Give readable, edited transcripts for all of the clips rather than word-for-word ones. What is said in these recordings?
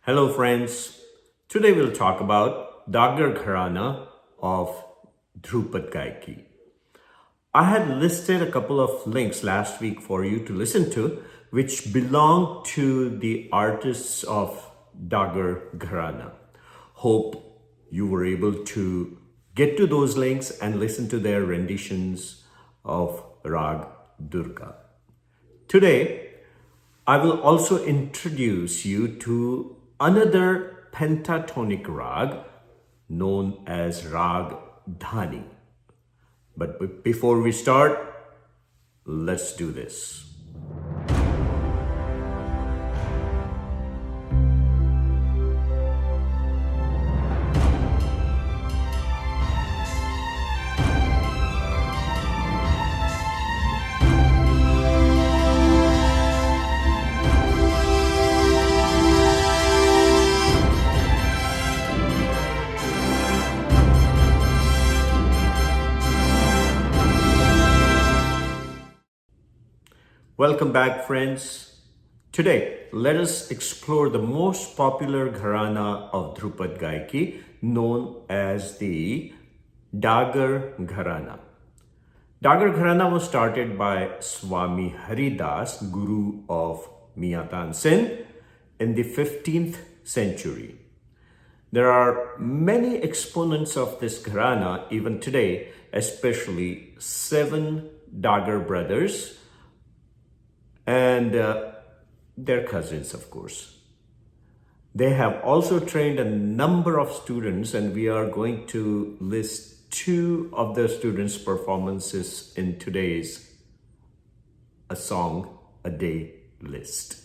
Hello, friends. Today we'll talk about Dagar Gharana of Dhrupad Gaiki. I had listed a couple of links last week for you to listen to, which belong to the artists of Dagar Gharana. Hope you were able to get to those links and listen to their renditions of Rag Durga. Today, I will also introduce you to another pentatonic rag known as Rag Dhani. But before we start, let's do this. Welcome back, friends. Today, let us explore the most popular gharana of Dhrupad Gaiki, known as the Dagar Gharana. Dagar Gharana was started by Swami Haridas, Guru of Mian Tansen, in the 15th century. There are many exponents of this gharana even today, especially seven Dagar brothers and their cousins, of course. They have also trained a number of students, and we are going to list two of the students' performances in today's A Song a Day list.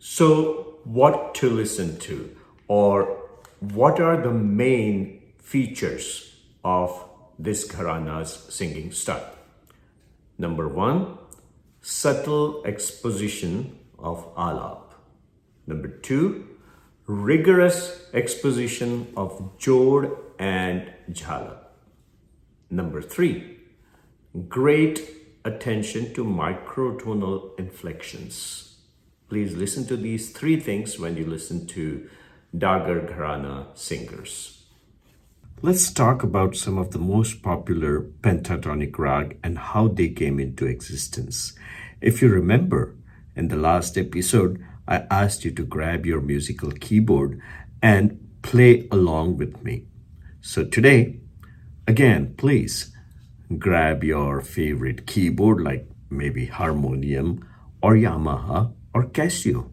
So, what to listen to, or what are the main features of this gharana's singing style? Number one, subtle exposition of alap. Number two, rigorous exposition of jod and jhala. Number three, great attention to microtonal inflections. Please listen to these three things when you listen to Dagar Gharana singers. Let's talk about some of the most popular pentatonic rag and how they came into existence. If you remember, in the last episode, I asked you to grab your musical keyboard and play along with me. So today, again, please grab your favorite keyboard like maybe harmonium or Yamaha or Casio,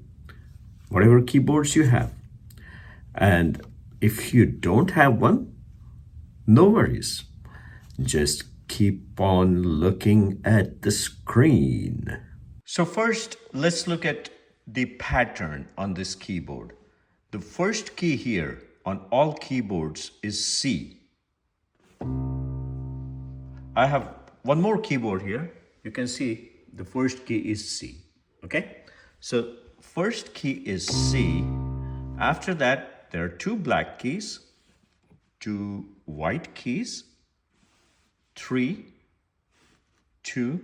whatever keyboards you have. And if you don't have one, no worries. Just keep on looking at the screen. So first, let's look at the pattern on this keyboard. The first key here on all keyboards is C. I have one more keyboard here. You can see the first key is C. Okay? So first key is C. After that, there are two black keys, two white keys, 3, 2,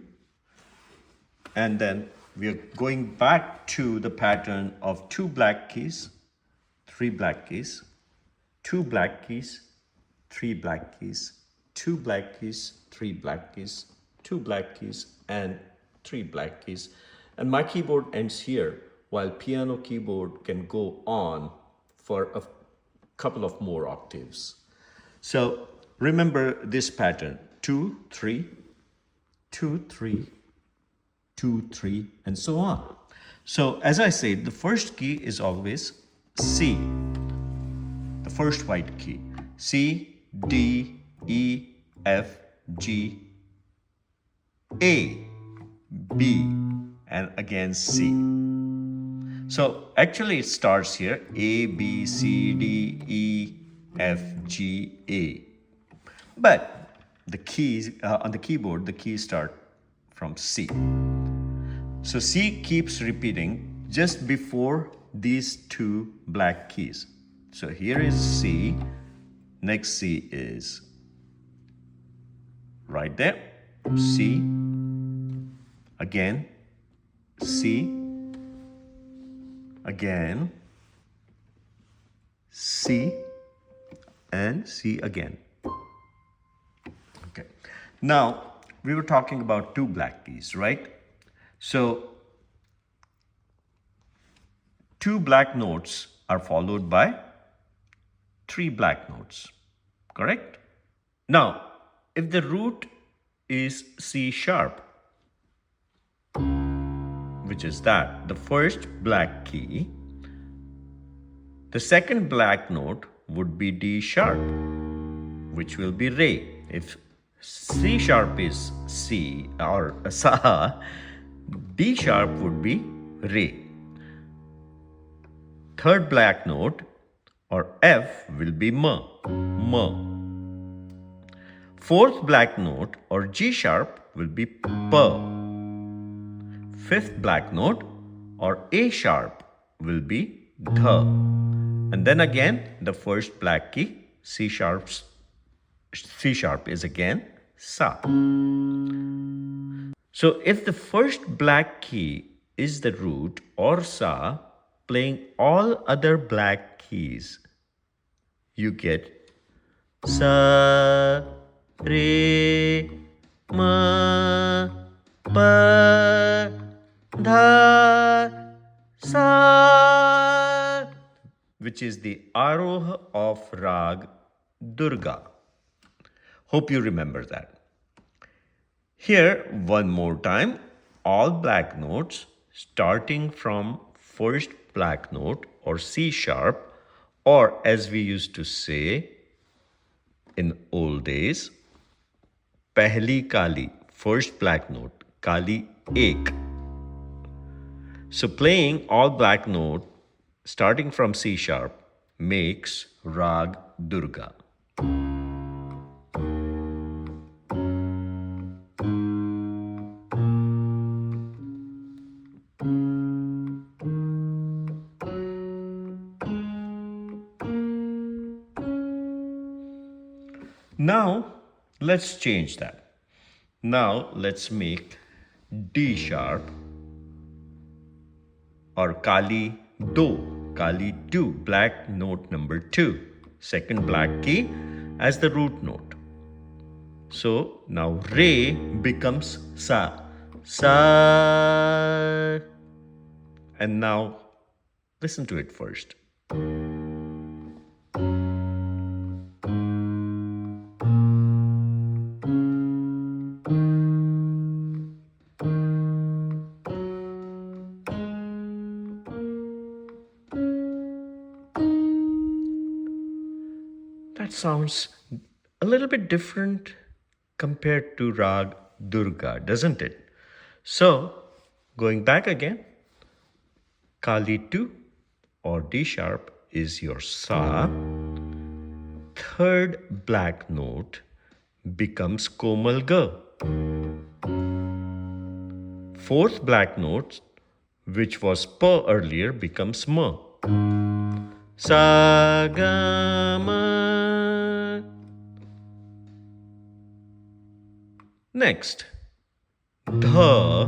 and then we are going back to the pattern of two black keys, three black keys, two black keys, three black keys, two black keys, three black keys, two black keys, and three black keys. And my keyboard ends here, while piano keyboard can go on for a couple of more octaves. So remember this pattern, 2, 3, 2, 3, 2, 3, and so on. So as I said, the first key is always C, the first white key. C, D, E, F, G, A, B, and again C. So actually it starts here, A, B, C, D, E, F, G, A. But the keys on the keyboard, the keys start from C. So C keeps repeating just before these two black keys. So here is C, next C is right there, C, again, C, again, C, and C again. Okay. Now, we were talking about two black keys, right? So, two black notes are followed by three black notes, correct? Now, if the root is C sharp, which is that, the first black key, the second black note would be D sharp, which will be Re. If C sharp is C or Sa, D sharp would be Re. Third black note or F will be Ma. Fourth black note or G sharp will be Pa. Fifth black note or A sharp will be Dha. And then again, the first black key, C sharp is again Sa. So if the first black key is the root or Sa, playing all other black keys, you get Sa, Re, Ma, Pa, Dha, Sa, which is the Aroha of Rag Durga. Hope you remember that. Here, one more time, all black notes starting from first black note or C sharp, or as we used to say in old days, Pehli Kali, first black note, Kali Ek. So playing all black note starting from C sharp makes Rag Durga. Now, let's change that. Now, let's make D sharp or Kali Do, Kali 2, black note number 2, second black key as the root note. So, now Re becomes Sa. Sa. And now, listen to it first. That sounds a little bit different compared to Rag Durga, doesn't it? So, going back again, Kali 2 or D sharp is your Sa. Third black note becomes Komal Ga. Fourth black note, which was Pa earlier, becomes Ma. Sa Ga Ma. Next, Dha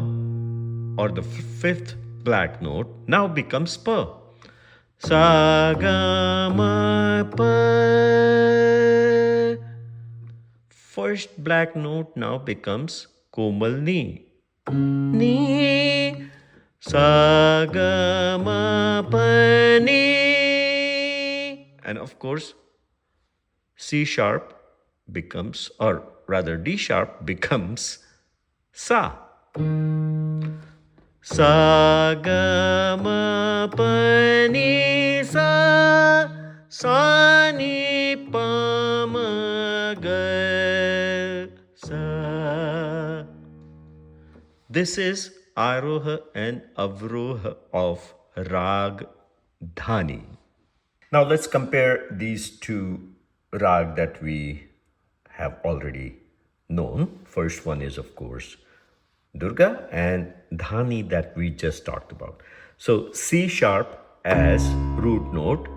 or the fifth black note now becomes Pa. Sa Ga Ma Pa. First black note now becomes Komal Ni. Ni. Sa Ga Ma Pa Ni. And of course, C sharp becomes, or rather D sharp becomes Sa. Sa Ga Ma Pa Ni Sa. Sa Ni Pa Ma Ga Sa. This is Aroha and Avroha of Rag Dhani. Now let's compare these two rag that we have already known. First one is, of course, Durga, and Dhani that we just talked about. So C sharp as root note.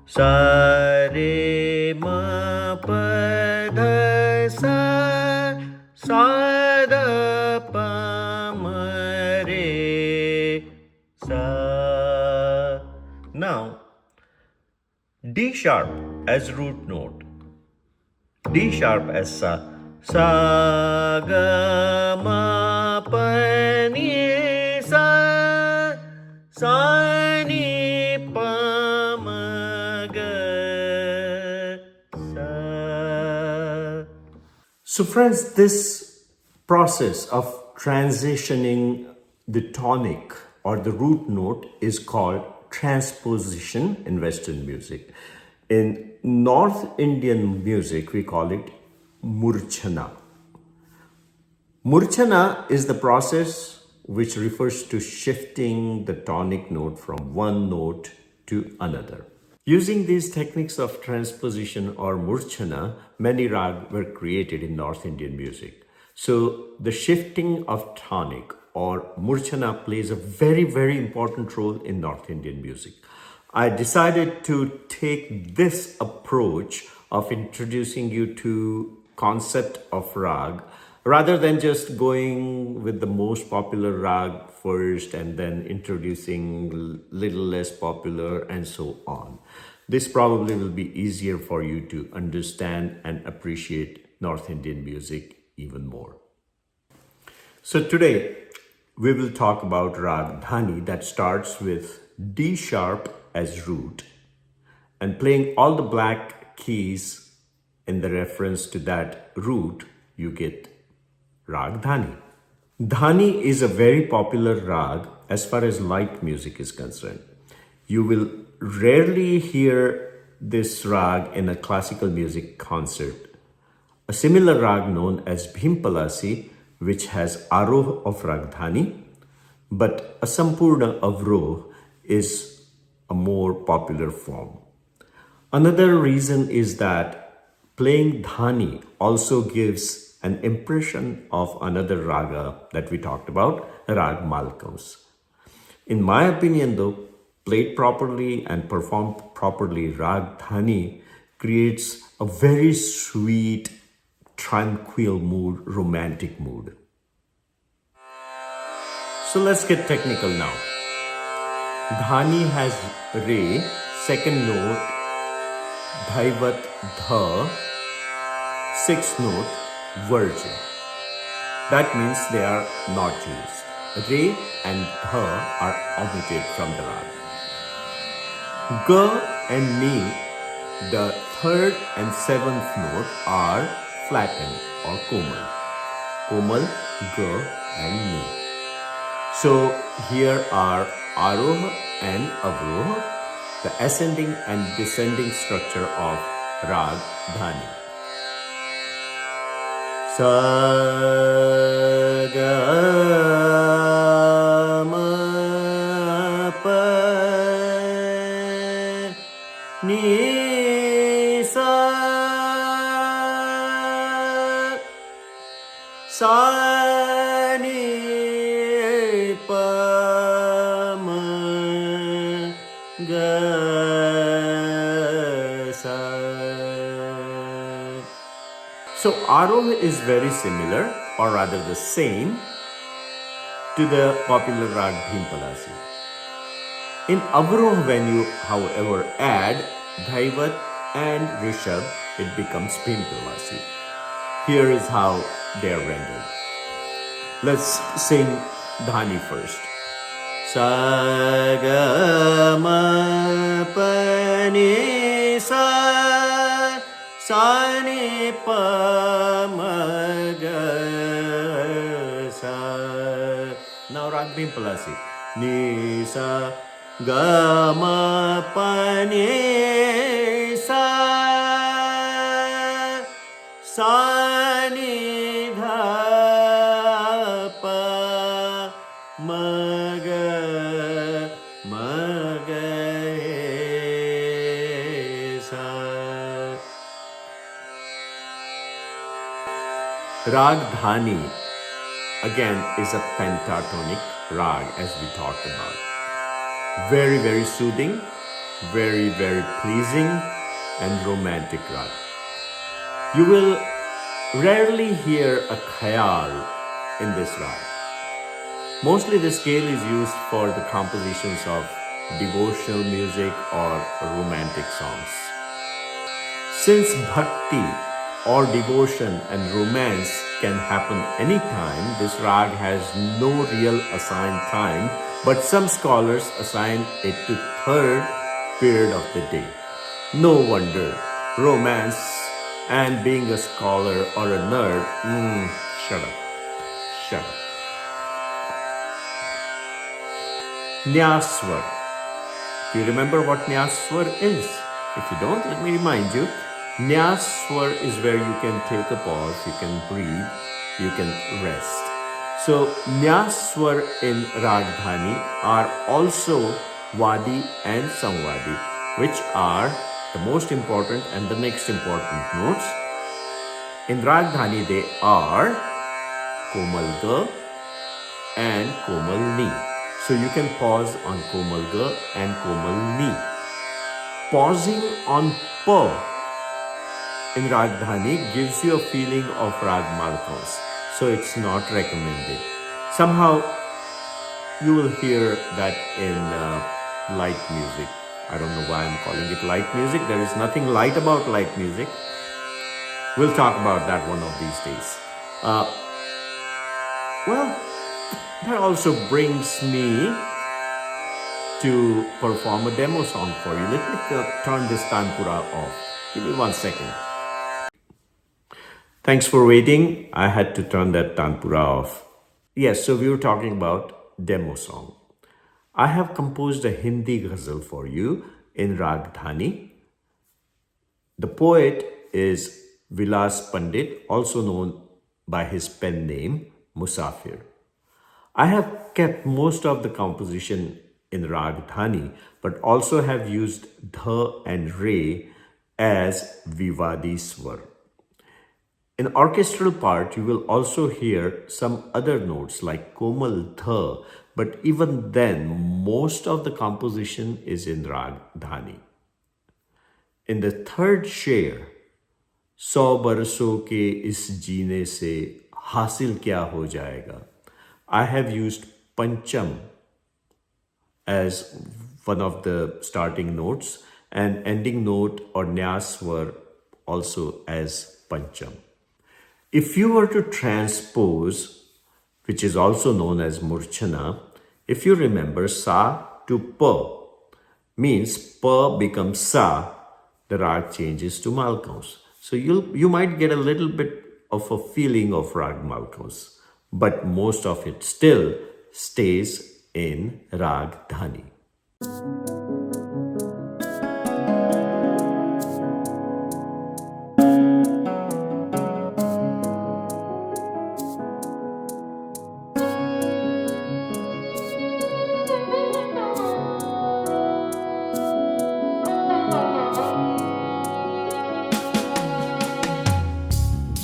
Sa Re Ma Pa Dha Sa. Sa Da Pa Ma Re Sa. Now D sharp as root note, D sharp as sa ga ma pa ni sa ni pa ma ga sa. So friends, this process of transitioning the tonic or the root note is called transposition in Western music. In North Indian music, we call it murchana. Murchana is the process which refers to shifting the tonic note from one note to another. Using these techniques of transposition or murchana, many rag were created in North Indian music. So the shifting of tonic or murchana plays a very, very important role in North Indian music. I decided to take this approach of introducing you to concept of rag rather than just going with the most popular rag first and then introducing little less popular and so on. This probably will be easier for you to understand and appreciate North Indian music even more. So today we will talk about Rag Dhani that starts with D sharp as root and playing all the black keys in the reference to that root, you get Rag Dhani. Dhani is a very popular rag as far as light music is concerned. You will rarely hear this rag in a classical music concert. A similar rag known as Bhimpalasi, which has Aroh of Rag Dhani, but a Sampurna Avroh is a more popular form. Another reason is that playing Dhani also gives an impression of another raga that we talked about, Rag Malkams. In my opinion though, played properly and performed properly, Rag Dhani creates a very sweet, tranquil mood, romantic mood. So let's get technical now. Dhani has Re, second note, Dhaivat Dha, sixth note, Virgin. That means they are not used. Re and Dha are omitted from the rag. Ga and Ni, the third and seventh note, are flattened or komal. Komal, Ga and Ni. So here are Aroh and Avroh, the ascending and descending structure of Rag Dhani. Sa ga ma pa ni sa ni pa ma ga sa. So Aroh is very similar, or rather the same, to the popular rag Bhimpalasi. In Avroh, when you, however, add Dhaivat and Rishabh, it becomes Bhimpalasi. Here is how they are rendered. Let's sing Dhani first. Sa ga ma pa ni sa ni pa ma ga sa. Now Rag Bhimpalasi. Ni sa ga ma pa ni sa ni dha pa ma ga sa. Rag Dhani again is a pentatonic rag as we talked about. Very, very soothing, very, very pleasing and romantic rag. You will rarely hear a khayal in this rag. Mostly the scale is used for the compositions of devotional music, or romantic songs. Since bhakti or devotion and romance can happen anytime, this rag has no real assigned time, but some scholars assign it to third period of the day. No wonder romance and being a scholar or a nerd, shut up, shut up. Nyaswar. Do you remember what Nyaswar is? If you don't, let me remind you. Nyaswar is where you can take a pause, you can breathe, you can rest. So Nyaswar in Rag Dhani are also Wadi and Samvadi, which are the most important and the next important notes. In Rag Dhani they are Komal Ga and Komal Ni. So you can pause on Komal Ga and Komal Ni. Pausing on Pa in Rag Dhani gives you a feeling of Rag Malkons. So it's not recommended. Somehow you will hear that in light music. I don't know why I'm calling it light music. There is nothing light about light music. We'll talk about that one of these days. Well, that also brings me to perform a demo song for you. Let me turn this tanpura off. Give me 1 second. Thanks for waiting. I had to turn that tanpura off. Yes, so we were talking about demo song. I have composed a Hindi ghazal for you in Rag Dhani. The poet is Vilas Pandit, also known by his pen name Musafir. I have kept most of the composition in Rag Dhani, but also have used Dha and Re as Vivadi Swar. In orchestral part, you will also hear some other notes like Komal Dha, but even then, most of the composition is in Rag Dhani. In the third sher, 100 बरसों के इस जीने से हासिल क्या हो जाएगा, I have used Pancham as one of the starting notes and ending note or Nyaswar also as Pancham. If you were to transpose, which is also known as Murchana, if you remember Sa to Pa, means Pa becomes Sa, the rag changes to Malkons. So you might get a little bit of a feeling of Rag Malkons, but most of it still stays in Rag Dhani.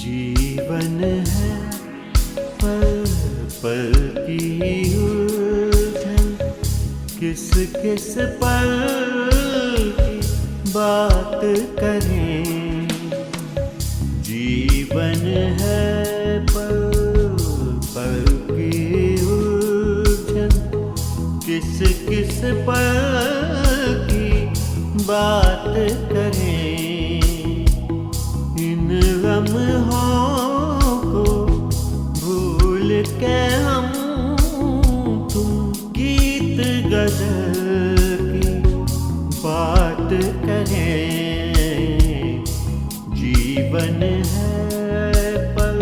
जीवन है पल पल की उलझन, किस किस पल की बात करें। जीवन है पल पल की उलझन, किस किस पल की बात करें। इन लम्हों को भूल के हम तुम गीत गजल की बात करें। जीवन है पल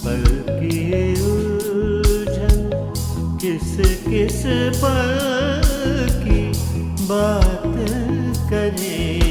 पल की उलझन, किस किस पल की बात करें।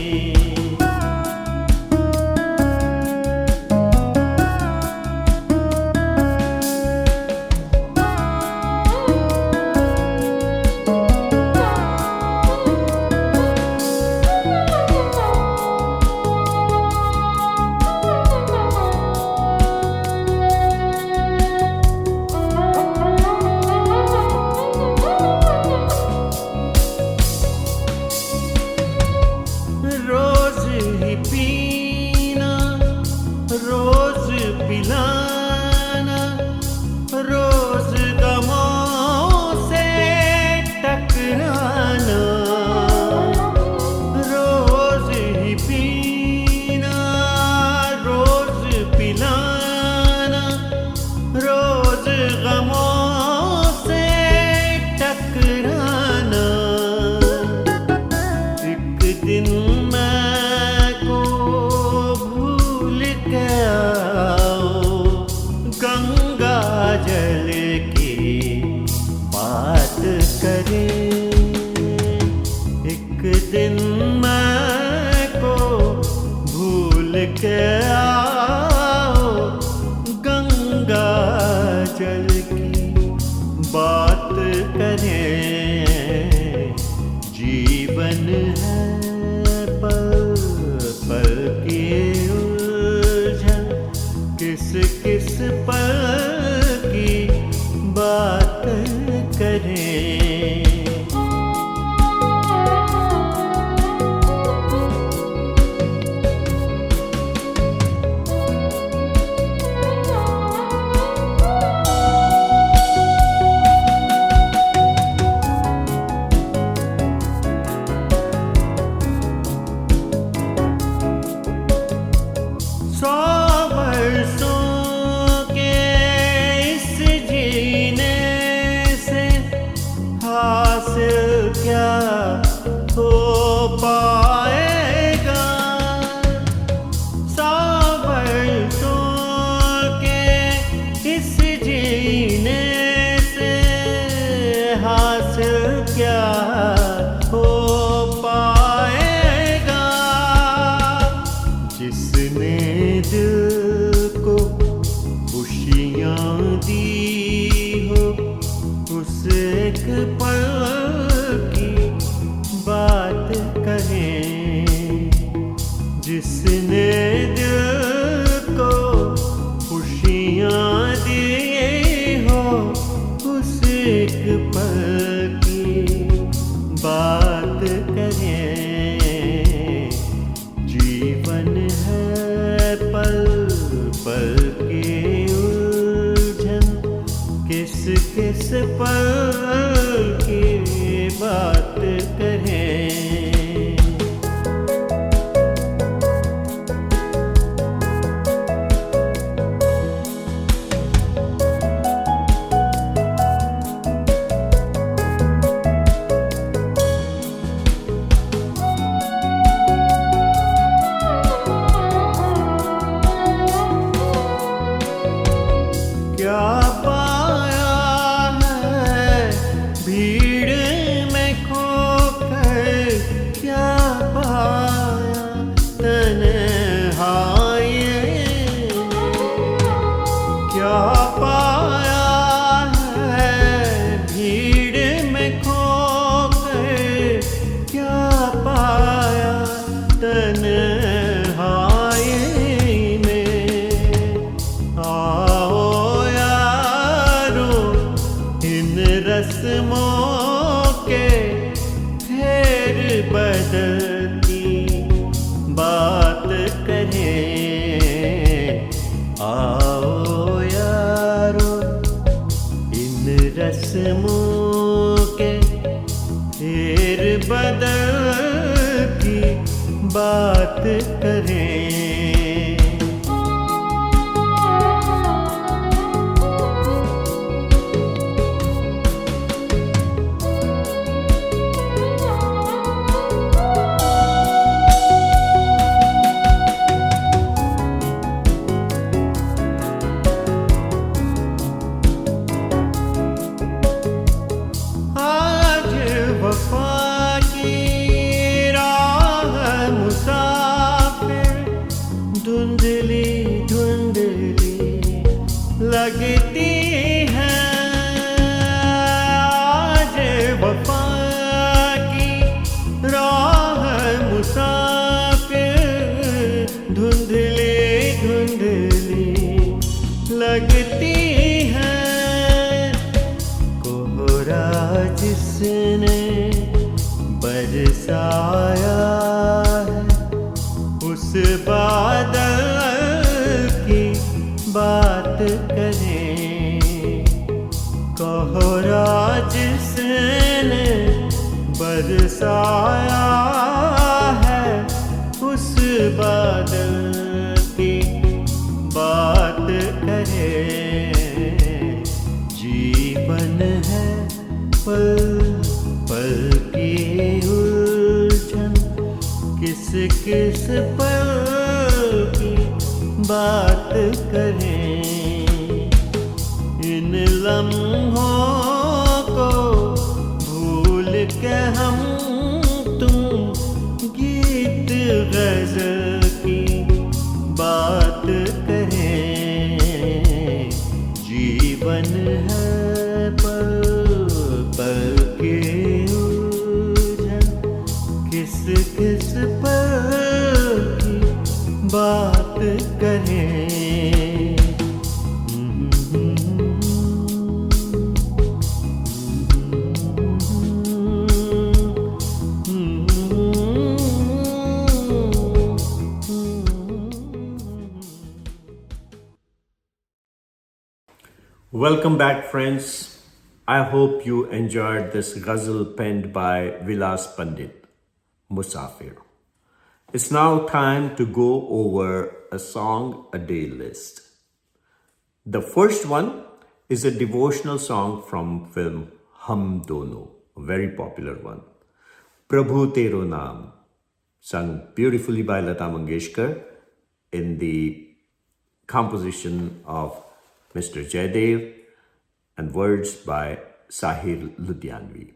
के आओ गंगा जल की बात करें। जीवन है पल पल की उलझन, किस किस पल की बात करें। क्या हो पाएगा 100 वर्षों के इस जीने से, हासिल क्या हो पाएगा। जिसने दिल को खुशियाँ दी हो, उस एक पल बात करें। जिसने दिल को खुशियाँ दी हो, उस एक पल की बात करें। जीवन है पल पल की उलझन, किस किस पल की बात करें। क्या पाया है भीड़ में खोकर, क्या पाया तन्हाई, क्या पाया है भीड़ में खोकर, क्या पाया तन्हाई में। आओ रस्मों के फेर बदल की बात करें। आओ यारो इन रस्मों के फेर बदल की बात करें। वफा की राह मुसाफिर धुंधली धुंधली लगती है। आज वफा की राह मुसाफिर धुंधली धुंधली लगती है। कोहरा जिसने बरसाया है, उस बादल की बात करें। कोहरा जिसने बरसाया है, उस बादल की बात करें। जीवन है पल पल की उलझन, किस किस पल की बात करें। इन लम्हों को भूल के हम तुम गीत गजल की किस किस पल की बात करें। Welcome back, friends. I hope you enjoyed this ghazal penned by Vilas Pandit, Musafir. It's now time to go over a song a day list. The first one is a devotional song from film Hum Dono, a very popular one. Prabhu Tero Naam, sung beautifully by Lata Mangeshkar in the composition of Mr. Jaydev and words by Sahir Ludhianvi.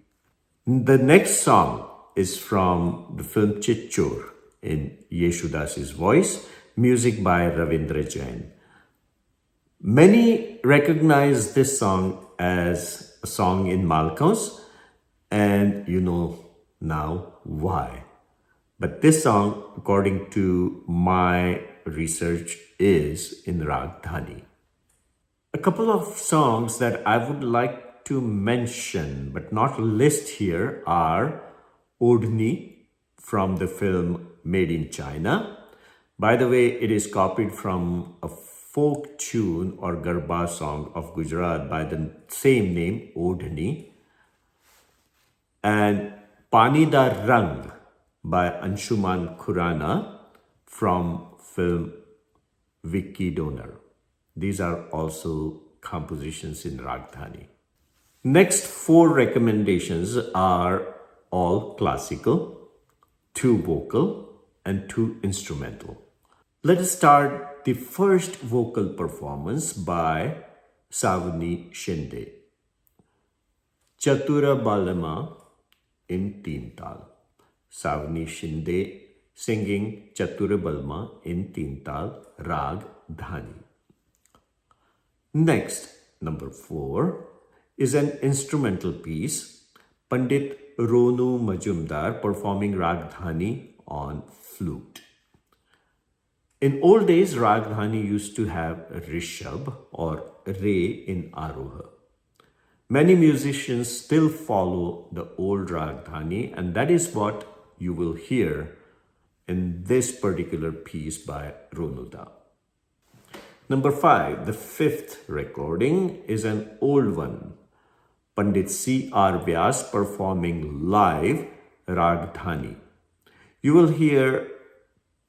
The next song is from the film Chitchur in Yeshudas's voice, music by Ravindra Jain. Many recognize this song as a song in Malkaus, and you know now why. But this song, according to my research, is in Raga Dhani. A couple of songs that I would like to mention but not list here are Odhni from the film Made in China. By the way, it is copied from a folk tune or Garba song of Gujarat by the same name, Odhni. And Pani Da Rang by Anshuman Khurana from film Vicky Donor. These are also compositions in Raga Dhani. Next four recommendations are all classical, 2 vocal, and 2 instrumental. Let us start the first vocal performance by Savani Shinde. Chatura Balama in Teen Tal. Savani Shinde singing Chatura Balma in Teen Tal, Rag Dhani. Next, number 4, is an instrumental piece, Pandit Ronu Majumdar performing Rag Dhani on flute. In old days, Rag Dhani used to have Rishab or Re in Aroha. Many musicians still follow the old Rag Dhani, and that is what you will hear in this particular piece by Ronuda. Number 5, the 5th recording is an old one. Pandit C.R. Vyas performing live Rag Dhani. You will hear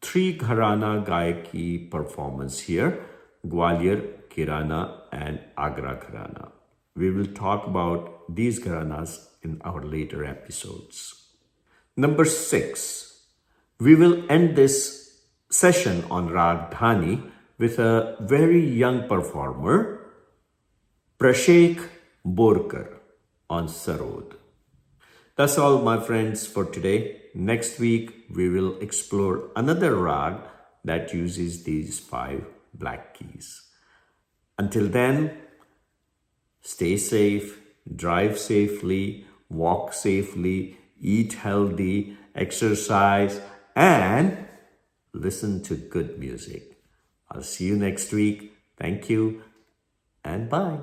3 Gharana Gayaki performance here, Gwalior, Kirana and Agra Gharana. We will talk about these Gharanas in our later episodes. Number 6, we will end this session on Rag Dhani with a very young performer, Prashek Borkar on Sarod. That's all, my friends, for today. Next week, we will explore another rag that uses these 5 black keys. Until then, stay safe, drive safely, walk safely, eat healthy, exercise, and listen to good music. I'll see you next week. Thank you and bye.